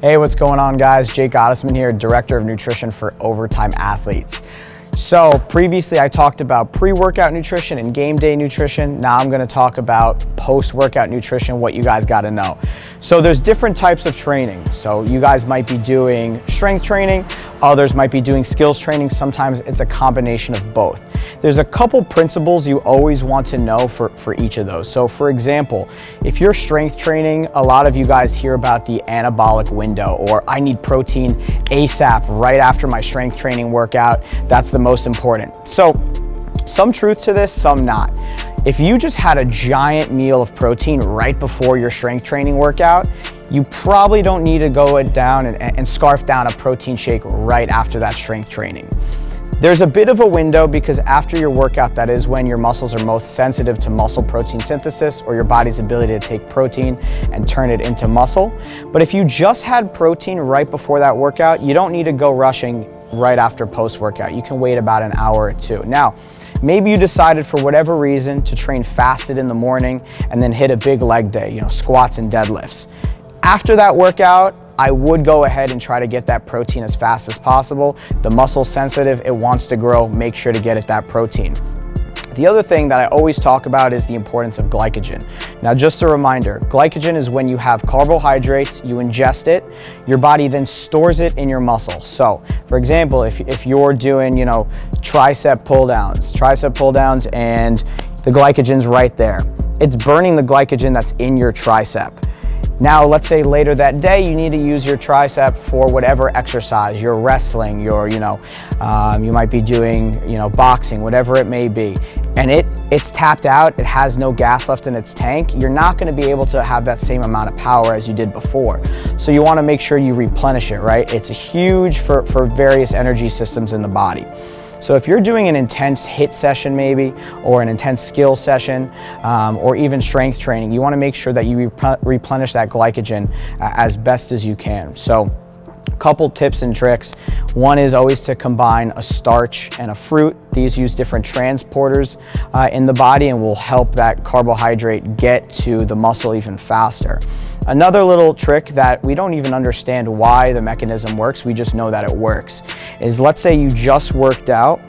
Hey, what's going on, guys? Jake Gottesman here, Director of Nutrition for Overtime Athletes. So previously I talked about pre-workout nutrition and game day nutrition. Now I'm going to talk about post-workout nutrition, what you guys got to know. So there's different types of training. So you guys might be doing strength training, others might be doing skills training. Sometimes it's a combination of both. There's a couple principles you always want to know for each of those. So for example, if you're strength training, a lot of you guys hear about the anabolic window, or I need protein ASAP right after my strength training workout. That's the most important. So some truth to this, some not. If you just had a giant meal of protein right before your strength training workout, you probably don't need to go down and scarf down a protein shake right after that strength training. There's a bit of a window because after your workout, that is when your muscles are most sensitive to muscle protein synthesis, or your body's ability to take protein and turn it into muscle. But if you just had protein right before that workout, you don't need to go rushing right after post-workout. You can wait about an hour or two. Now, maybe you decided for whatever reason to train fasted in the morning and then hit a big leg day, squats and deadlifts. After that workout, I would go ahead and try to get that protein as fast as possible. The muscle's sensitive, it wants to grow, make sure to get it that protein. The other thing that I always talk about is the importance of glycogen. Now, just a reminder, glycogen is when you have carbohydrates, you ingest it, your body then stores it in your muscle. So, for example, if you're doing, tricep pull downs and the glycogen's right there, it's burning the glycogen that's in your tricep. Now, let's say later that day, you need to use your tricep for whatever exercise, you're wrestling, you might be doing, boxing, whatever it may be, and it's tapped out, it has no gas left in its tank, you're not gonna be able to have that same amount of power as you did before. So you wanna make sure you replenish it, right? It's huge for various energy systems in the body. So if you're doing an intense HIIT session maybe, or an intense skill session, or even strength training, you wanna make sure that you replenish that glycogen as best as you can. So a couple tips and tricks. One is always to combine a starch and a fruit. These use different transporters in the body and will help that carbohydrate get to the muscle even faster. Another little trick that we don't even understand why the mechanism works, we just know that it works, is let's say you just worked out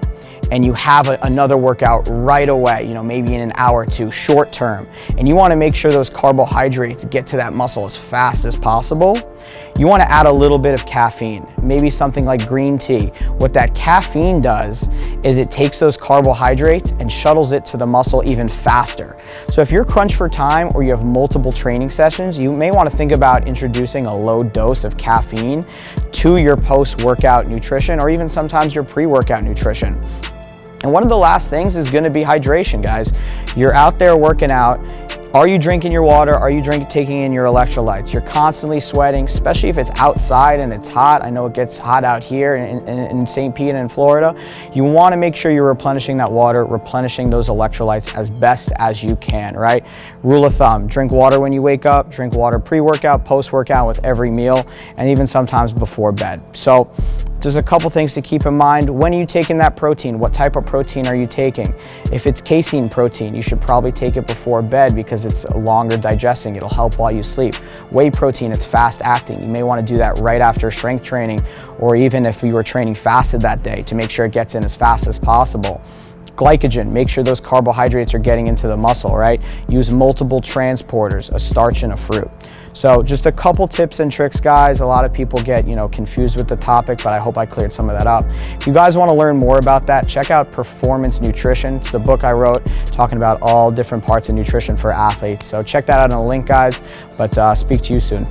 and you have another workout right away, maybe in an hour or two, short term, and you wanna make sure those carbohydrates get to that muscle as fast as possible. You wanna add a little bit of caffeine, maybe something like green tea. What that caffeine does is it takes those carbohydrates and shuttles it to the muscle even faster. So if you're crunched for time or you have multiple training sessions, you may wanna think about introducing a low dose of caffeine to your post-workout nutrition, or even sometimes your pre-workout nutrition. And one of the last things is gonna be hydration, guys. You're out there working out. Are you drinking your water? Are you taking in your electrolytes? You're constantly sweating, especially if it's outside and it's hot. I know it gets hot out here in St. Pete and in Florida. You wanna make sure you're replenishing that water, replenishing those electrolytes as best as you can, right? Rule of thumb, drink water when you wake up, drink water pre-workout, post-workout with every meal, and even sometimes before bed. So there's a couple things to keep in mind. When are you taking that protein? What type of protein are you taking? If it's casein protein, you should probably take it before bed because it's longer digesting. It'll help while you sleep. Whey protein, it's fast acting. You may want to do that right after strength training, or even if you were training fasted that day, to make sure it gets in as fast as possible. Glycogen, make sure those carbohydrates are getting into the muscle, right? Use multiple transporters, a starch and a fruit. So just a couple tips and tricks, guys. A lot of people get, confused with the topic, but I hope I cleared some of that up. If you guys want to learn more about that, check out Performance Nutrition. It's the book I wrote talking about all different parts of nutrition for athletes. So check that out in the link, guys, but speak to you soon.